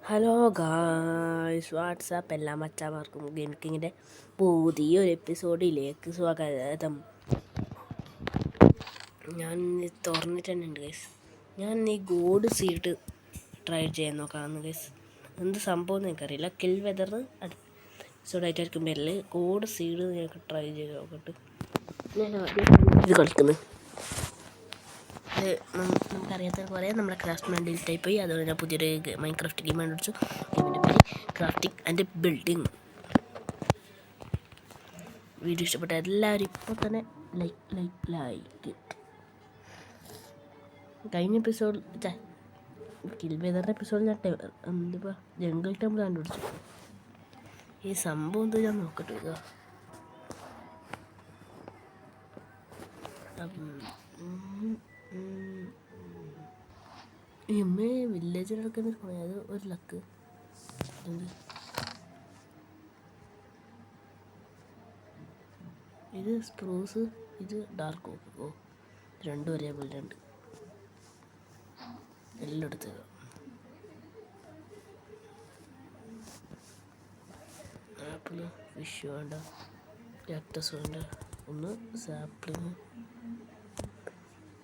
Hello guys, WhatsApp എല്ലാ മച്ചാമാർക്കും ഗെയിമിങ്ങിൻ്റെ പുതിയൊരു എപ്പിസോഡിലേക്ക് സ്വാഗതം. ഞാൻ തുറന്നിട്ടുണ്ട് ഗൈസ്. ഞാൻ ഈ ഗോഡ് സീഡ് ട്രൈ ചെയ്യാൻ നോക്കാമെന്ന് ഗൈസ്. എന്ത് സംഭവം എന്ന് എനിക്കറിയില്ല. കിൽ വെതർ എപ്പിസോഡായിട്ടായിരിക്കും പേരിൽ ഗോഡ് സീഡ് ഞങ്ങൾക്ക് ട്രൈ ചെയ്ത് നോക്കട്ടെ. ഞാൻ ഇത് കളിക്കുന്നത് നമുക്കറിയാത്ത കുറേ നമ്മളെ ക്രാഫ്റ്റ് ഡിലീറ്റായി പോയി. അതുകൊണ്ട് ഞാൻ പുതിയൊരു മൈൻക്രാഫ്റ്റ് ഗെയിം കണ്ടുപിടിച്ചു. ഗെയിമിൻ്റെ പേര് ക്രാഫ്റ്റിംഗ് ആൻഡ് ബിൽഡിംഗ്. വീഡിയോ ഇഷ്ടപ്പെട്ട എല്ലാവരും ഇപ്പോൾ തന്നെ ലൈക്ക്. കഴിഞ്ഞ എപ്പിസോഡ് കിൽ വെതറിൻ്റെ എപ്പിസോഡിൽ ഞാൻ എന്തിപ്പോൾ ജംഗിൾ ടെമ്പിൾ കണ്ടുപിടിച്ചു. ഈ സംഭവം എന്താ ഞാൻ നോക്കട്ടെ. വില്ലേജിൽ നടക്കുന്ന അത് ഒരു ലക്ക്. ഇത് സ്പ്രൂസ്, ഇത് ഡാർക്ക് ഓക്ക്. ഓ, രണ്ടും ഒരേപോലെ ഉണ്ട്. എല്ലാം എടുത്തത് ആപ്പിള്, ഫിഷ് വേണ്ട, കാക്ടസ് വേണ്ട, ഒന്ന് സാപ്ലിങ്,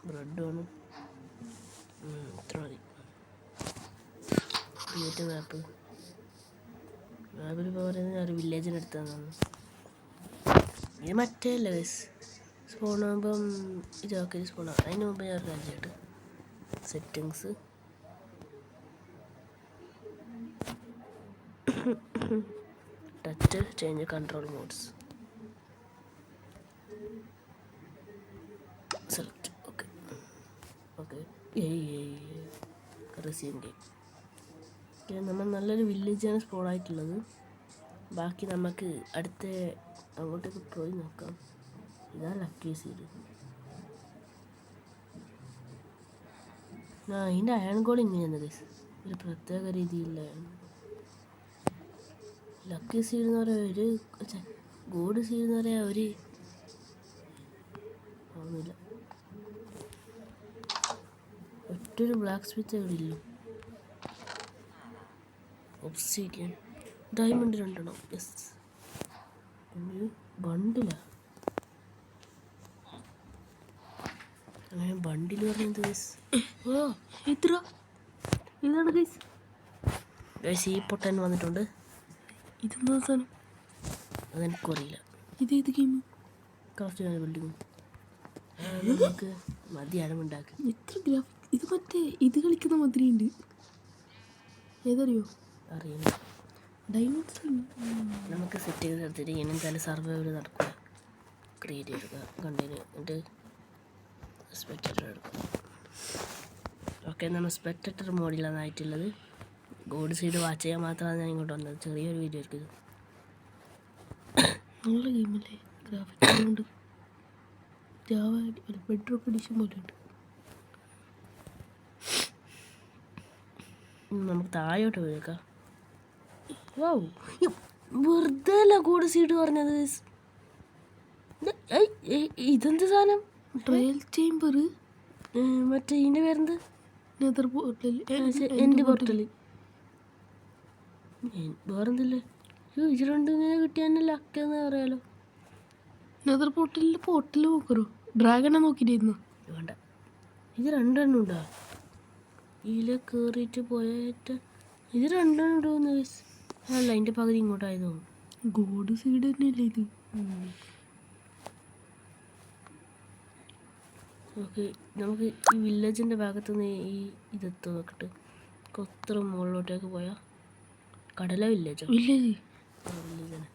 ബ്രെഡ് വേണം. ഇത്ര മതി. ക്രിയേറ്റ് മാപ്പിൽ ഇപ്പോൾ പറയുന്നത് ഒരു വില്ലേജിന് അടുത്താണ്. ഇത് മറ്റേ അല്ല ഗൈസ്, സ്പോൺ ആകുമ്പം ഇതൊക്കെ സ്പോണാണ്. അതിന് മുമ്പ് ഞാൻ ഒരു കാര്യം settings touch change control modes select. Okay okay receive game. നമ്മൾ നല്ലൊരു വില്ലേജാണ് സ്പോൺ ആയിട്ടുള്ളത്. ബാക്കി നമുക്ക് അടുത്ത അങ്ങോട്ടേക്ക് പോയി നോക്കാം. ഇതാ ലക്കി സീഡ്. ഇതിൻ്റെ അയൺ ഗോൾ ഇങ്ങനെയാണ് ഗൈസ്, ഒരു പ്രത്യേക രീതിയില്ല. ലക്കി സീഡ് എന്ന് പറയാൻ ഒരു ഗോഡ് സീഡ് എന്ന് പറയാൻ ഒരു ഒന്നുമില്ല. ഒറ്റൊരു ബ്ലാക്ക് സ്മിത്ത് എവിടെ ഇല്ല. Obsidian diamond 2 yes. ബണ്ടില അങ്ങനെ ബണ്ടിൽ പറഞ്ഞത് ഗൈസ്. ഓ ഇത്ര ഇതാണ് ഗൈസ്. ഗൈസ് ഈ പൊട്ടൻ വന്നിട്ടുണ്ട്. ഇതെന്താ സാധനം? അതെനിക്കറിയില്ല. ഇതേത് ഗെയിം? Craft building. നമുക്ക് മതിയാണ് ഉണ്ടാക്കുക. എത്ര ഗ്രാഫിക് ഇത് മറ്റേ ഇത് കളിക്കുന്ന മാതിരി ഉണ്ട്. ഏതറിയോ? അറിയില്ല. ഡയമണ്ട്സ് നമുക്ക് സെറ്റ് ചെയ്ത് എടുത്തിട്ട് ഇനി എന്തായാലും സർവൈവൽ നടക്കുക. ക്രിയേറ്റ് ചെയ്തെടുക്കുക, കണ്ടിന്യൂ. എന്നിട്ട് സ്പെക്ടേറ്റർ എടുക്കുക. ഓക്കെ, നമ്മൾ സ്പെക്ടേറ്റർ മോഡിലാണ് ആയിട്ടുള്ളത്. ഗോഡ് സൈഡ് വാച്ച് ചെയ്യാൻ മാത്രമാണ് ഞാൻ ഇങ്ങോട്ട് വന്നത്. ചെറിയൊരു വീഡിയോ ആയിരിക്കും. നല്ല ഗെയിമല്ലേ, ഗ്രാഫിക്സ് കൊണ്ട് ബെഡ്റോക്ക് എഡിഷൻ പോലെ ഉണ്ട്. നമുക്ക് താഴോട്ട് പോയേക്കാം. വെറുതെ അല്ല ഗോഡ് സീഡ് പറഞ്ഞത്. ഇതെന്ത് സാധനം? Trial chamber. മറ്റേ ഇതിൻ്റെ പേരെന്ത്? Nether portal. എൻ്റെ പോർട്ടൽ വേറെന്തല്ലേ? ഇത് രണ്ടും ഇങ്ങനെ കിട്ടിയാൽ ലക്കെന്ന് പറയാലോ. നെതർ പോർട്ടൽ നോക്കറോ? ഡ്രാഗനെ നോക്കിയിട്ടായിരുന്നു. വേണ്ട, ഇത് 2 ഉണ്ടോ? ഇതിൽ കയറിയിട്ട് പോയിട്ട് ഇത് 2 ഇടുമെന്ന്. അല്ല, അതിൻ്റെ പകുതി ഇങ്ങോട്ടായതോ. ഗോഡ് സൈഡ് തന്നെയല്ലേ ഇത്? ഓക്കെ, നമുക്ക് ഈ വില്ലേജിൻ്റെ ഭാഗത്തുനിന്ന് ഈ ഇതെത്ത് നോക്കിയിട്ട് കൊത്ര മുകളിലോട്ടേക്ക് പോയാൽ കടല വില്ലേജോ? വില്ലേജാണ്.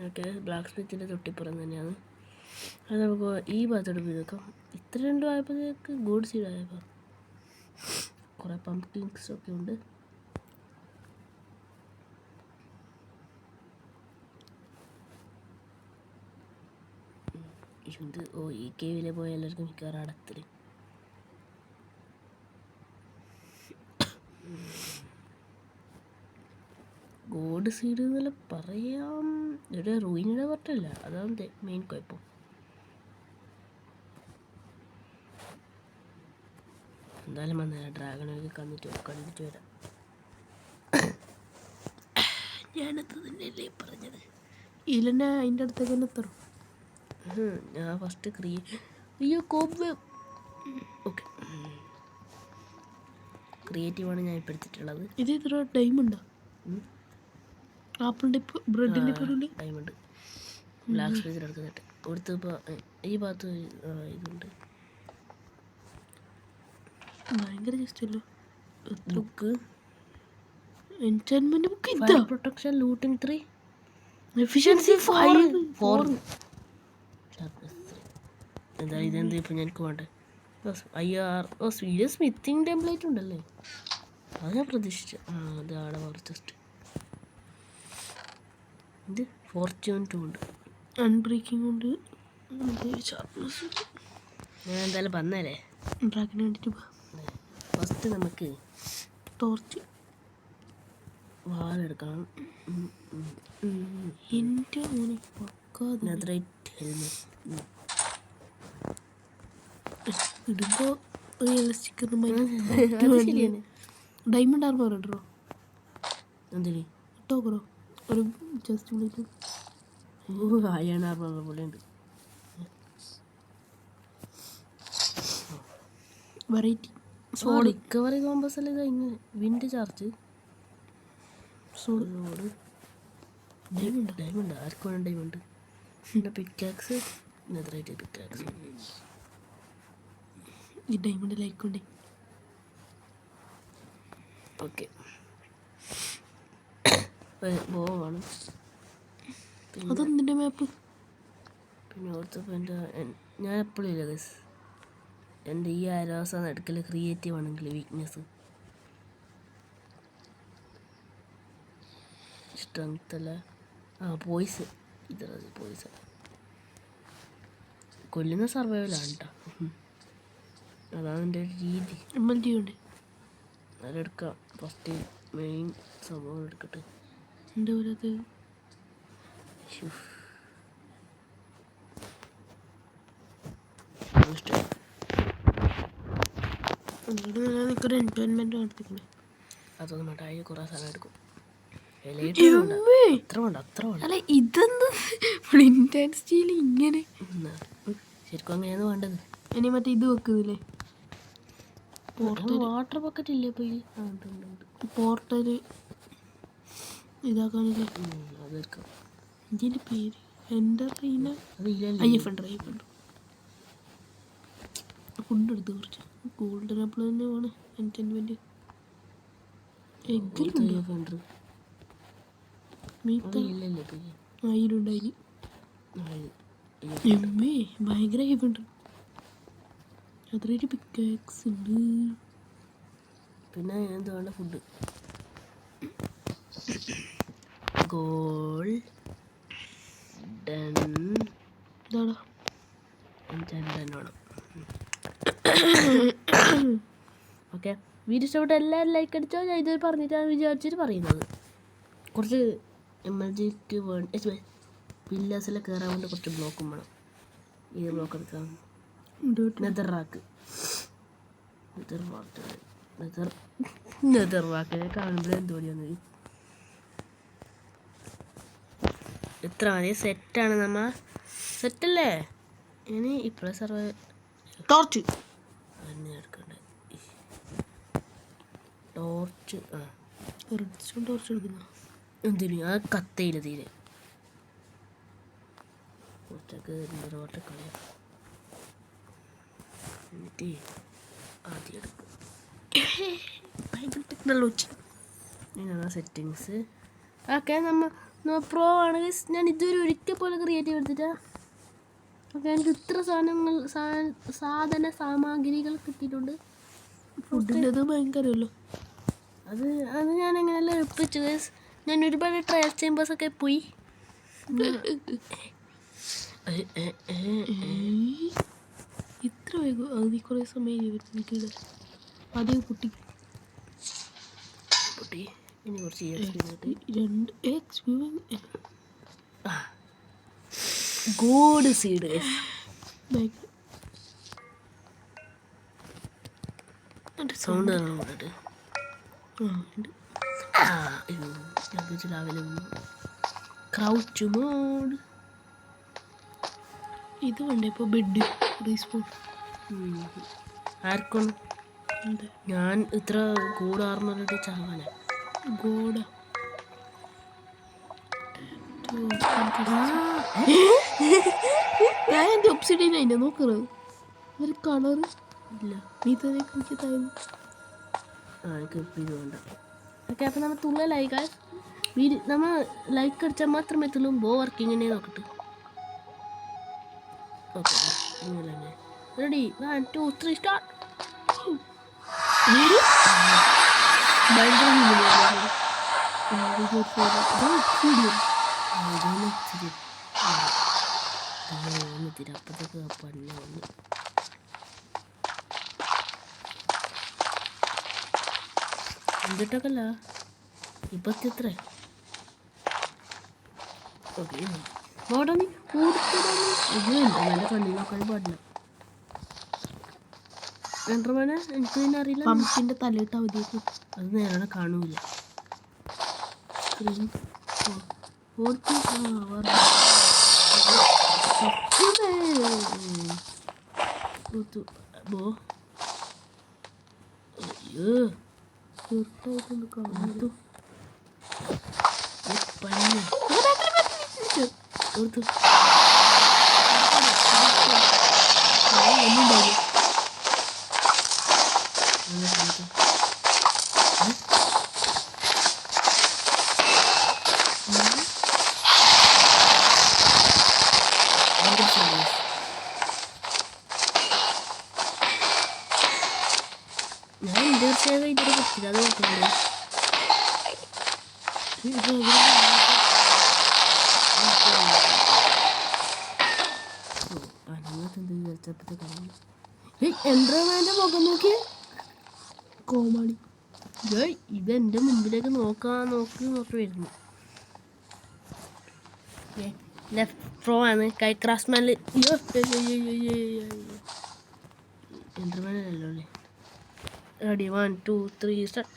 ഓക്കെ, ബ്ലാക്ക് സ്മിത്തിൻ്റെ തൊട്ടിപ്പുറം തന്നെയാണ്. അത് നമുക്ക് ഈ ഭാഗത്തോട്ട് പോയി നോക്കാം. ഇത്ര 2 ആയപ്പോഴത്തേക്ക് ഗോഡ് സീഡ് ആയപ്പോൾ കുറേ പംപ്കിൻസ് ഒക്കെ ഉണ്ട്. ഇതുണ്ട്. ഓ, ഈ കേവിലെ പോയ എല്ലാവർക്കും മിക്കവാറും അടത്തിൽ. ഗോഡ് സീഡ് എന്നല്ല പറയാം. ഇവിടെ റൂയിനിടെ പറ്റല്ല, അതാണ് മെയിൻ കുഴപ്പം. എന്തായാലും വന്നില്ല, ഡ്രാഗണൊക്കെ കണ്ടിട്ട് വരാം. ഞാനത് തന്നെയല്ലേ പറഞ്ഞത്. ഇല്ലെന്നെ അതിൻ്റെ അടുത്തേക്ക് തന്നെ എത്തണം. ഞാൻ ഫസ്റ്റ് അയ്യോ കോപ്പ്. ഓക്കെ, ക്രിയേറ്റീവാണ് ഞാൻ ഇപ്പോൾ എടുത്തിട്ടുള്ളത്. ഇത് ഇത്ര ഡൈമുണ്ടോ? ആപ്പിളിൻ്റെ ബ്രെഡിൻ്റെ പൊടിയുണ്ട്. ഡൈമണ്ട് ബ്ലാക്ക് സ്പേസിൽ എടുക്കുന്നുണ്ട്. ഇവിടുത്തെ ഇപ്പോൾ ഈ ഭാഗത്ത് ഇതുണ്ട്. ഭയങ്കര ജസ്റ്റല്ലോ. ബുക്ക് എൻചാൻമെന്റ് ബുക്ക് ഇതാ. പ്രൊട്ടക്ഷൻ ലൂട്ടിംഗ് 3 എഫിഷ്യൻസി 4 എന്താ ഇതെന്താ ഇപ്പം ഞങ്ങൾക്ക് വേണ്ടേ? സ്മിത്തിങ് ടെംപ്ലേറ്റ് ഉണ്ടല്ലേ, അത് ഞാൻ പ്രതീക്ഷിച്ചു. അതാണ് കുറച്ച് ഇത് ഫോർച്യൂൺ 2 ഉണ്ട്, അൺബ്രേക്കിംഗ് ഉണ്ട്. ഞാൻ എന്തായാലും വന്നേലേ ഡ്രാഗിന് വേണ്ടിയിട്ട് ഫസ്റ്റ് നമുക്ക് ടോർച്ച് വാലെടുക്കണം. എൻ്റെ മോനെ നെതറൈറ്റ് ഹെൽമെറ്റ് ഇടുമ്പോൾ റിയലിസ്റ്റിക് ഡയമണ്ട് ആർമർ ഇടറോ? എന്തിന് ഇട്ടോക്കറോ? ഒരു ജസ്റ്റ് വിളിക്കും. അയൺ ആർമർ പോലെയുണ്ട്. വെറൈറ്റി സോഡ് റിക്കവറി കോമ്പസ് അല്ലേ? ഇത് വിൻഡ് ചാർജ് സോഡ് ഡയമണ്ട് ആർക്കും വേണം ഡയമണ്ട്. പിന്നെ പിക്കാക്സ് നെതറൈറ്റ് പിക്കാക്സ്. ഈ ഡയമണ്ട് ലൈക്കുണ്ട്. ഓക്കെ, ബോവാണ്. അതെന്തിൻ്റെ മാപ്പ്? പിന്നെ ഓർത്തപ്പോൾ ഞാൻ എപ്പോഴും ഇല്ല ഗസ്. എൻ്റെ ഈ ആരോസാണ് എടുക്കൽ. ക്രിയേറ്റീവ് ആണെങ്കിൽ വീക്ക്നെസ്, സ്ട്രെങ്ത് അല്ല. പോയിസ്. ഇതത് പോയിസ് കൊല്ലുന്ന സർവൈവലാണ് കേട്ടോ. അതാണ് എൻ്റെ ഒരു രീതി. MLG ഉണ്ട്, അതെടുക്കാം. ഫസ്റ്റ് മെയിൻ സംഭവം എടുക്കട്ടെ. എൻ്റെ പോലത്തെ എനിക്കൊരു എൻജോയ്മെൻറ്റ് നടത്തിക്കണേ. അതൊന്നും വേണ്ട, അതിൽ കുറേ സാധനം എടുക്കും. അല്ല ഇതെന്ത് ഫ്ലിന്റ് ആൻഡ് സ്റ്റീൽ ഇങ്ങനെ? ശരിക്കും അങ്ങനെയാണ് വേണ്ടത്. ഇനി മറ്റേ ഇത് വെക്കുന്നില്ലേ, വാട്ടർ ബക്കറ്റ് ഇല്ലേ? പോയി പോർട്ടൽ ഇതാക്കാനില്ലേ? അതെടുക്കാം. ഇതിൻ്റെ പേര് എൻ്റെ റീന IF ഫുഡ് എടുത്ത് കുറച്ച് ഗോൾഡൻ ആപ്പിൾ തന്നെ വേണം. എൻറ്റൻമെൻറ്റ് എഗ്ഗിലുണ്ട്. അതിലുണ്ടായി എമ്മേ ഭയങ്കര ഹൈഫുണ്ട്. അത്രയൊരു പിക്കാക്സ് ഉണ്ട്. പിന്നെ എന്ത് വേണ്ട ഫുഡ് ഗോൾഡൻ ഇതാടാ വേണം. ഓക്കെ, വീഡിയോ ഇഷ്ടപ്പെട്ട എല്ലാവരും ലൈക്ക് അടിച്ചോ. ഞാൻ ഇത് പറഞ്ഞിട്ടാണ് വിചാരിച്ചിട്ട് പറയുന്നത്. കുറച്ച് MLGക്ക് വില്ലാസിൽ കയറാൻ വേണ്ടി കുറച്ച് ബ്ലോക്കും വേണം. ഈ ബ്ലോക്ക് എടുക്കാം. നെതർ വാക്കിനെ കാണുമ്പോഴേ എന്തോടിയാണ്. എത്ര മതി? സെറ്റാണ് നമ്മ സെറ്റല്ലേ? ഇനി ഇപ്പോഴേ സർവേ ടോർച്ച് എടുക്കണ്ടേ? ടോർച്ച് ടോർച്ച് എടുക്കുന്ന എന്തിനു? ആ കത്തയില്ല തീരെ. കളയാം. എന്നിട്ട് ആദ്യം എടുക്കും. Technology settings. ഓക്കെ, നമ്മ പ്രോ ആണെങ്കിൽ ഞാൻ ഇതുവരെ ഒരിക്കൽ പോലെ ക്രിയേറ്റീവ് എടുത്തിട്ടാ. ഓക്കെ, എനിക്ക് ഇത്ര സാധന സാമഗ്രികൾ കിട്ടിയിട്ടുണ്ട്. ഫുഡിൻ്റെ അത് ഭയങ്കരമല്ലോ. അത് ഞാൻ എങ്ങനെയല്ല എപ്പിച്ചു. ഞാൻ ഒരുപാട് ട്രയൽ ചേമ്പേഴ്സൊക്കെ പോയി. ഇത്ര വേഗം അത് കുറേ സമയം എനിക്കില്ല. ആദ്യം പൊട്ടി ഇനി കുറച്ച് 2 ഗോഡ് സീഡ് സൗണ്ട് ഉണ്ട്. ഞാൻ വെച്ച് രാവിലെ ക്രൗച്ച് മോഡ് ഇത് വേണ്ട ഇപ്പോൾ ബെഡ് റീസ്പോൺ ആർക്കാണ് ഞാൻ ഇത്ര ഗോഡ് ആർമറിട്ട് ചാവാനാ ഗോഡ ഞാൻ എൻ്റെ ഒപ്സിഡിയൻ അതിൻ്റെ നോക്കറ് ഒരു കളർ ഇല്ല നീ തന്നെ എനിക്ക് തരുന്നു എനിക്ക് ഇത് വേണ്ട ഓക്കെ അപ്പം നമ്മൾ തുള്ളലായി നമ്മൾ ലൈക്ക് അടിച്ചാൽ മാത്രമേ തുള്ളും ബോ വർക്കിങ്ങിനെ നോക്കട്ടെ ഓക്കെ റെഡി 1 2 3 സ്റ്റാർട്ട് അപ്പത്തേക്ക് പന്നെ വന്നു എന്നിട്ടൊക്കെല്ല ഇപ്പത്തി എത്ര ഓക്കെ മോടാ നീ എൻ്റെ കണ്ണി നോക്കാൻ പാടില്ല എൻട്രമാനെ എനിക്ക് തന്നെ അറിയില്ല പമ്പിൻ്റെ തലയിട്ട് അവധിയേക്ക് അത് നേരെ കാണൂല സ്ക്രീൻ ഓർത്ത് ബോ അയ്യോ തീർച്ചയായിട്ടും കാണുന്നു പഞ്ഞ ഓർത്തു ഒന്നുണ്ടാവില്ല ഞാൻ തീർച്ചയായും ഇതിനെ പറ്റില്ല അത് നോക്കുന്നുണ്ട് എൻട്രമാൻ്റെ മുഖം നോക്കി കോമാളി ഇതെൻ്റെ മുമ്പിലേക്ക് നോക്കി വരുന്നു ലെഫ്റ്റ് പ്രോ ആണ് കൈ ക്രാഫ്റ്റ്മാനിൽ എൻട്രമാനല്ലോ അല്ലേ റെഡി 1 2 3 സ്റ്റാർട്ട്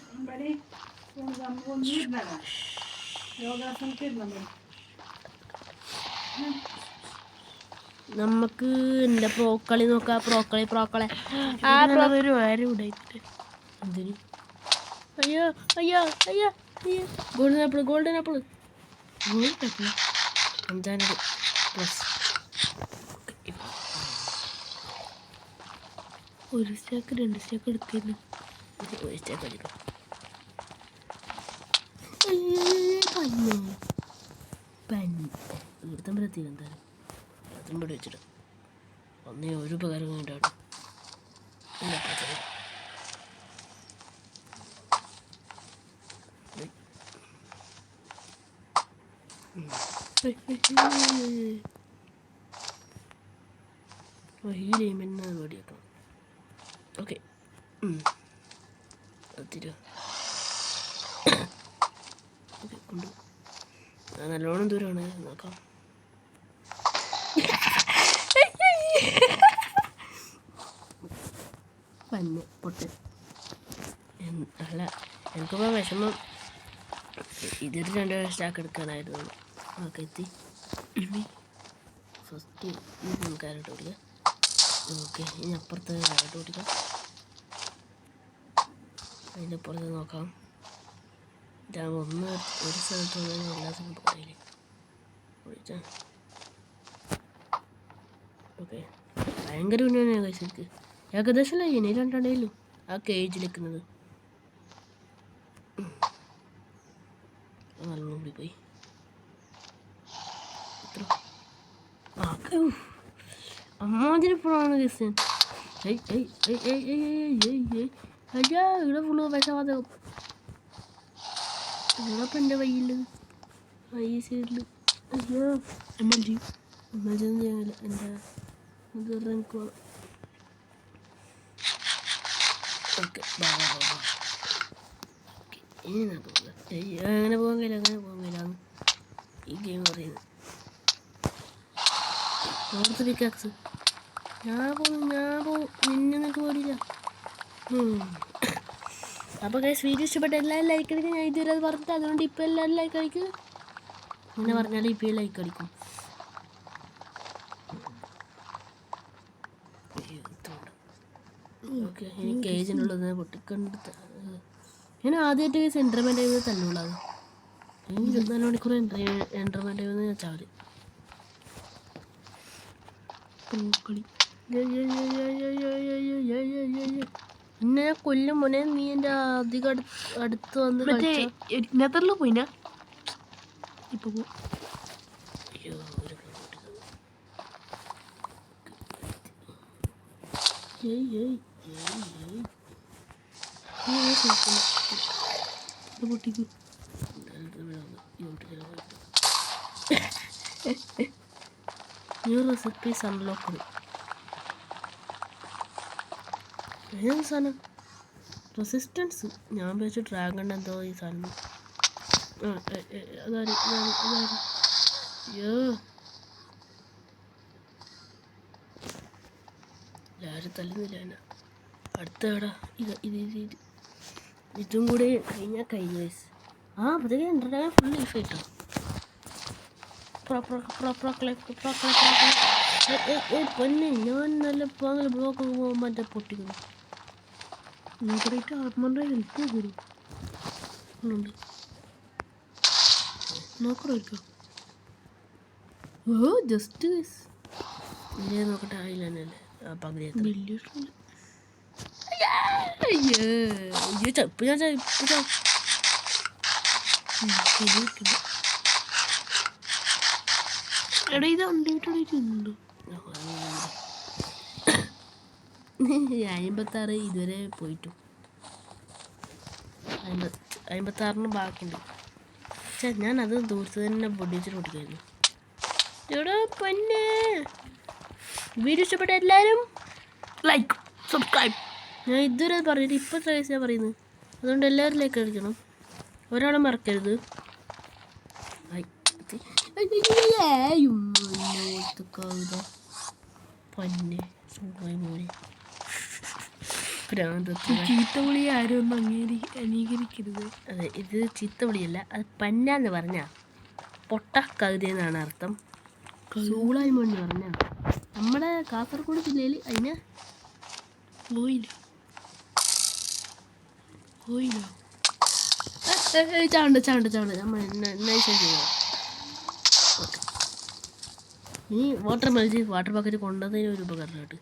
നമുക്ക് എൻ്റെ പ്രോക്കളി നോക്കാം പ്രോക്കളെ ഒരു വേറെ ഉടായിട്ട് എന്തിന് അയ്യോ അയ്യോ അയ്യോ അയ്യോ ഗോൾഡൻ ആപ്പിൾ അഞ്ചാനത് പ്ലസ് ഒരു സ്റ്റാക്ക് 2 സ്റ്റാക്ക് എടുത്തിരുന്നു ഒരു സ്റ്റാക്ക് എടുക്കാം ഇവിടുത്തെ എന്തായാലും അതും ഇവിടെ വെച്ചിട്ട് ഒന്നേ ഒരു ഉപകാരം വേണ്ടാവും ഈ ഗെയിമെന്നെ റെഡിയാക്കണം ഓക്കെ തരുമോ ഓക്കെ കൊണ്ട് നല്ലോണം ദൂരമാണ് നോക്കാം പന്നെ പൊട്ട് അല്ല എനിക്കിപ്പോൾ വിഷമം ഇതൊരു 2 സ്റ്റാക്ക് എടുക്കാനായിരുന്നു ഓക്കെ എത്തി ഫസ്റ്റ് ഇത് കാരറ്റ് ഓടിക്കാം ഓക്കെ ഇനി അപ്പുറത്ത് കാരറ്റ് ഓടിക്കാം അതിൻ്റെ അപ്പുറത്ത് നോക്കാം ഞാൻ ഒരു സ്ഥലത്ത് വന്നാൽ എല്ലാ സ്ഥലത്തും പറയില്ലേ ഓടിച്ചാ ഓക്കെ ഭയങ്കര ഉന്നതനെയാണ് കഴിച്ചെനിക്ക് ഏകദേശം ഇനി 2 ആ കേജിൽ നിൽക്കുന്നത് നല്ലോണം കൂടി പോയി അമ്മാതിരി പോണാണ് കേസ് അയ്യാ ഇവിടെ ഫുള്ള് വിഷവാതകം ഇവിടെപ്പം എൻ്റെ വയ്യുള്ളത് ഈ സൈഡിൽ അയ്യോ എമർജി ഒന്നും ചെയ്യാനില്ല എൻ്റെ അത് എനിക്ക് ഓക്കെ ഇനി ഞാൻ പോകുക അങ്ങനെ പോകാൻ കഴിയില്ല ഈ ഗെയിം പറയുന്നത് ഓർത്ത് പിക്കാക്സ് ഞാൻ പോകും നിന്നെ നിനക്ക് പേടിയില്ല അപ്പോൾ ഗൈസ് വീഡിയോ ഇഷ്ടപ്പെട്ട എല്ലാവരും ലൈക്ക് അടിക്കും. ഞാൻ ഇതുവരെ അത് പറഞ്ഞിട്ട് അതുകൊണ്ട് ഇപ്പോൾ എല്ലാവരും ലൈക്ക് അടിക്കും. അങ്ങനെ പറഞ്ഞാൽ ഇപ്പോൾ ലൈക്ക് അടിക്കും. ഓക്കെ ഇനി കേജിനുള്ളത് പൊട്ടിക്കണ്ട്. ഞാൻ ആദ്യമായിട്ട് എൻ്റർമെൻ്റ് ടൈമിൽ തല്ലുള്ളത്. എനിക്ക് 24 മണിക്കൂർ എൻ്റർമെൻ്റ് ടൈമെന്ന് വെച്ചാൽ മതി. പിന്നെ ഞാൻ കൊല്ലും മോനെ. നീ എൻ്റെ അധികം അടുത്ത് വന്ന് നെതറിൽ പോയിനാ ഇപ്പൊ പൊട്ടിക്കൂ. New recipes unlock. ഏത് സാധനം? റെസിസ്റ്റൻസ്. ഞാൻ വെച്ച് ഡ്രാഗൺ എന്തോ ഈ സാധനം. അതാര് എല്ലാവരും തല്ലുന്നില്ല എന്നെ. അടുത്ത എടാ ഇതും കൂടെ കഴിഞ്ഞാൽ കഴിഞ്ഞ വയസ്സ്. അതൊക്കെ എൻ്റെ ഫുൾ ലൈഫ് ആയിട്ടോ. പൊന്നെ ഞാൻ നല്ല പാങ്ങൽ ബ്ലോക്ക് മറ്റേ പൊട്ടിക്കുന്നു. ആത്മൻ്റെ ഹെൽപ്പ് വരും നോക്കണോ? ജസ്റ്റ് ഇല്ലേ നോക്കട്ടെ. ആയില്ല തന്നെയല്ലേ പകുതി ഇപ്പം ഞാൻ എടാ ഇത് ഉണ്ടായിട്ടുണ്ടോ? 56 ഇതുവരെ പോയിട്ടു. 56 ബാക്കിയുണ്ട്. പക്ഷേ ഞാൻ അത് ദൂരത്ത് തന്നെ പൊടിച്ചിട്ട് പൊട്ടിക്കായിരുന്നു. എടാ പൊന്നെ, വീഡിയോ ഇഷ്ടപ്പെട്ട എല്ലാവരും ലൈക്ക് സബ്സ്ക്രൈബ്. ഞാൻ ഇതുവരെ പറഞ്ഞിട്ട് ഇപ്പോൾ ഞാൻ പറയുന്നത്. അതുകൊണ്ട് എല്ലാവരും ലൈക്ക് അടിക്കണം. ഒരാളും മറക്കരുത്. പൊന്നെ മോനെ ചീത്തവിളി ആരും ഒന്നും അംഗീകരിക്കരുത്. അതെ, ഇത് ചീത്തവിളിയല്ല, അത് പന്നാന്ന് പറഞ്ഞ പൊട്ട കവിതയെന്നാണ് അർത്ഥം. സൂളായി മോന്ന് പറഞ്ഞ നമ്മുടെ കാസർഗോഡ് ജില്ലയിൽ അതിന് ചാണ്ട് നമ്മൾ നൈസായി ചെയ്യാം. ഇനി വാട്ടർ ബക്കറ്റ് കൊണ്ടുവന്നതിന് ഒരു ഉപകരണമായിട്ട്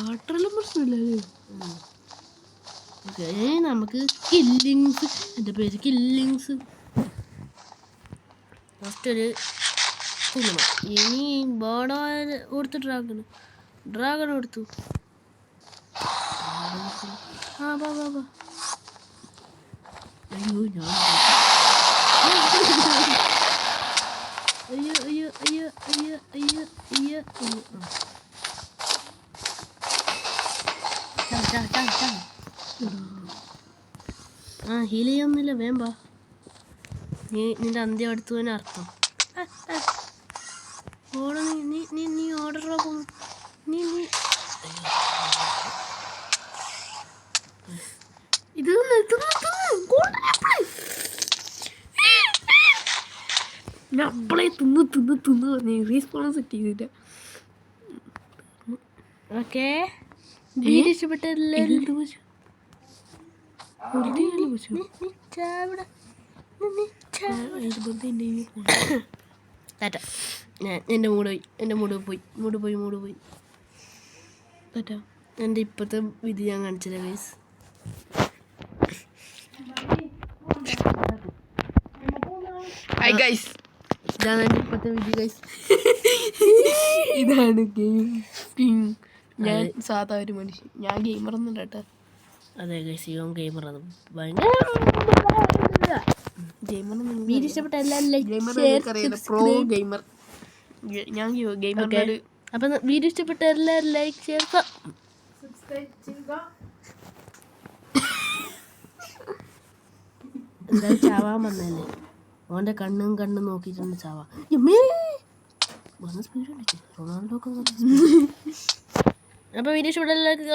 വാട്ടറെല്ലാം പ്രശ്നമില്ലല്ലേ. ഓക്കെ, നമുക്ക് കില്ലിങ്സ്. എൻ്റെ പേര് കില്ലിങ്സ്. ഫസ്റ്റ് ഒരു കുഞ്ഞുമ. ഇനി ബോഡ കൊടുത്തു. ഡ്രാഗൺ കൊടുത്തു. ബാ അയ്യോ ഞാൻ ഹീൽ ചെയ്യൊന്നുമില്ല. വേമ്പാ നിന്റെ അന്ത്യം അടുത്തു തന്നെ അർത്ഥം. ഓടാ നീ ഓർഡറാ പോകുന്നു. നീ ഇത് ഞാൻ അപ്പളേ തിന്ന് പറഞ്ഞ റീസ്പോൺസ് സെറ്റ് ചെയ്തില്ല. ഓക്കെ, വീഡിയോ ഇഷ്ടപ്പെട്ടല്ലേ? എൻ്റെ മൂട് പോയി. എൻ്റെ ഇപ്പോഴത്തെ വിധി ഞാൻ കാണിച്ചില്ല ഗൈസ്. ഹായ് ഗൈസ്, ഇതാണ് എൻ്റെ ഇപ്പോഴത്തെ വിധി ഗൈസ്. ഇതാണ് ഗെയിം. ഞാൻ സാധാ ഒരു മനുഷ്യൻ. ഞാൻ ഗെയിമറൊന്നും കേട്ടോ. അതെ ഗൈസ്, ഇവൻ ഗെയിമറാണ്. ഭയങ്കര ഗെയിമറൊന്നും. വീഡിയോ ഇഷ്ടപ്പെട്ട എല്ലാവരും പ്രോ ഗെയിമർ. ഞാൻ ഗെയിമർ. അപ്പം വീഡിയോ ഇഷ്ടപ്പെട്ട എല്ലാവരും ലൈക്ക് ഷെയർ സബ്സ്ക്രൈബ് ചെയ്യുക. എന്തായാലും ചാവാൻ വന്നല്ലേ. അവൻ്റെ കണ്ണും നോക്കിയിട്ടുണ്ട് ചാവാ. റൊണാൾഡോ ഒക്കെ. അപ്പോൾ വീഡിയോ ഇഷ്ടപ്പെട്ട എല്ലാവർക്കും